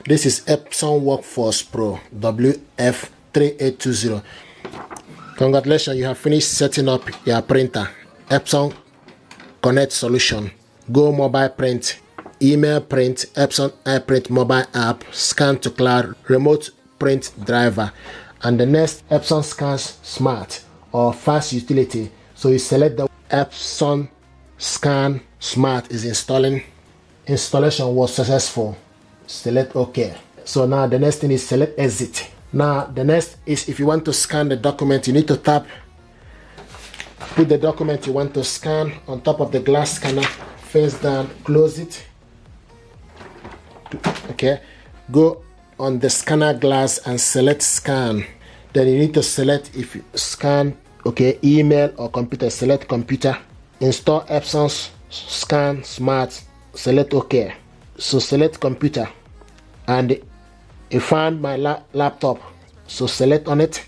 This is Epson Workforce Pro WF3820. Congratulations, you have finished setting up your printer. Epson Connect solution, Go Mobile Print, Email Print, Epson AirPrint mobile app, Scan to Cloud, Remote Print Driver, and the next Epson Scan Smart or Fast Utility. So you select the Epson Scan Smart is installing. Installation was successful. Select OK. So now the next thing is select Exit. Now the next is if you want to scan the document, you need to tap, put the document you want to scan on top of the glass scanner, face down, close it. Okay, go on the scanner glass and select Scan. Then you need to select if you scan, okay, email or computer. Select computer. Install Epson Scan Smart. Select OK. So select computer, and you find my laptop. So select on it,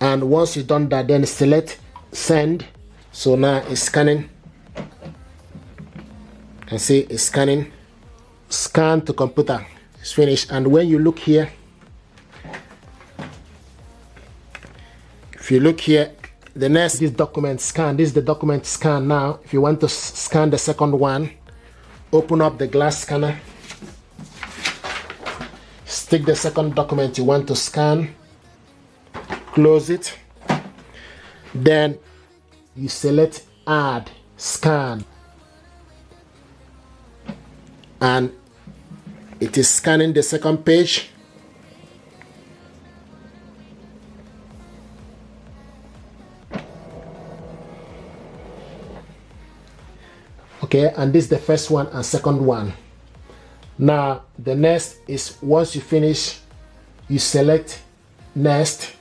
and once you've done that, then select Send. So now it's scanning. You can see it's scanning. Scan to computer. It's finished. And when you look here, if you look here, the next this document scan. This is the document scan. Now if you want to scan the second one, open up the glass scanner, stick the second document you want to scan, close it, then you select Add Scan, and it is scanning the second page. Okay, and this is the first one and second one. Now the next is once you finish, you select Next.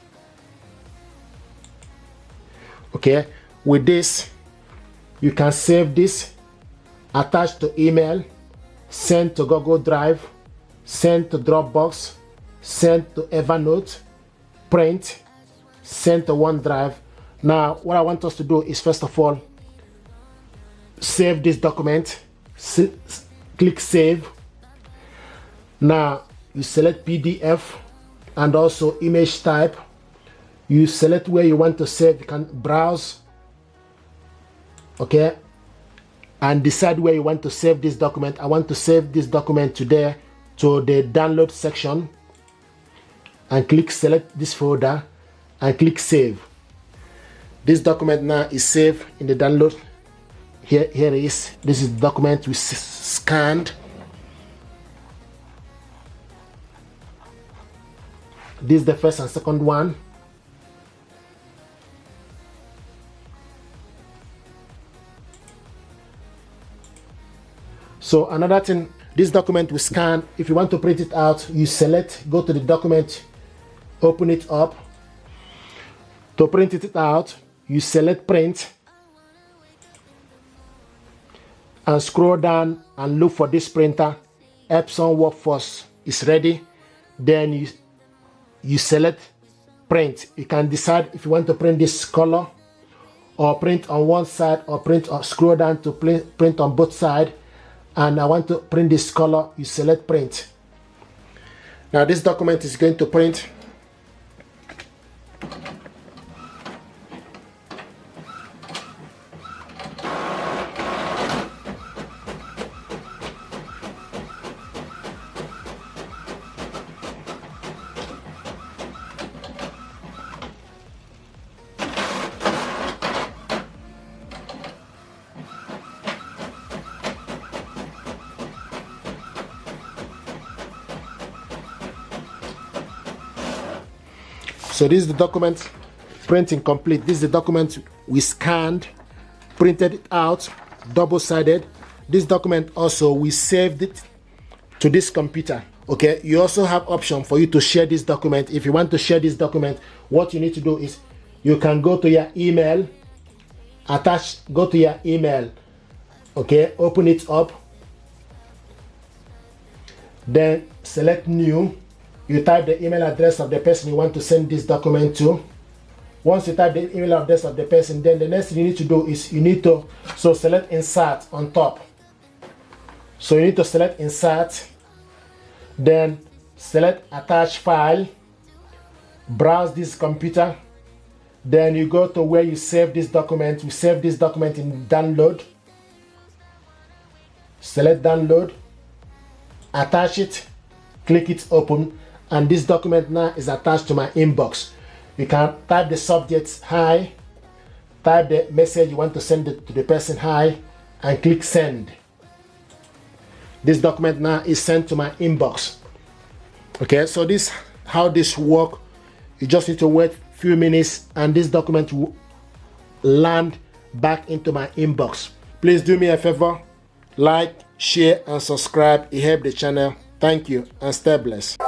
Okay, with this you can save this, attach to email, send to Google Drive, send to Dropbox, send to Evernote, print, send to OneDrive. Now what I want us to do is, first of all, save this document. Click Save. Now you select PDF and also image type. You select where you want to save. You can browse, okay, and decide where you want to save this document. I want to save this document to the download section, and click select this folder and click Save. This document now is saved in the download. Here it is. This is the document we scanned. This is the first and second one. So another thing, this document we scan. If you want to print it out, you select, go to the document, open it up. To print it out, you select Print, and scroll down and look for this printer. Epson Workforce is ready. Then you select Print. You can decide if you want to print this color, or print on one side, or print, or scroll down to print on both sides. And I want to print this color, you select Print. Now this document is going to print. So this is the document printing complete. This is the document we scanned, printed it out, double-sided. This document also, we saved it to this computer. Okay, you also have option for you to share this document. If you want to share this document, what you need to do is you can go to your email, go to your email, okay, open it up, then select New. You type the email address of the person you want to send this document to. Once you type the email address of the person, then the next thing you need to do is you need to select Insert on top. So you need to select Insert, then select attach file, browse this computer, then you go to where you save this document. You save this document in download, select download, attach it, click it open, and this document now is attached to my inbox. You can type the subject hi, type the message you want to send it to the person hi, and click send. This document now is sent to my inbox. Okay, so this how this works. You just need to wait a few minutes and this document will land back into my inbox. Please do me a favor, like, share and subscribe. It helps the channel. Thank you and stay blessed.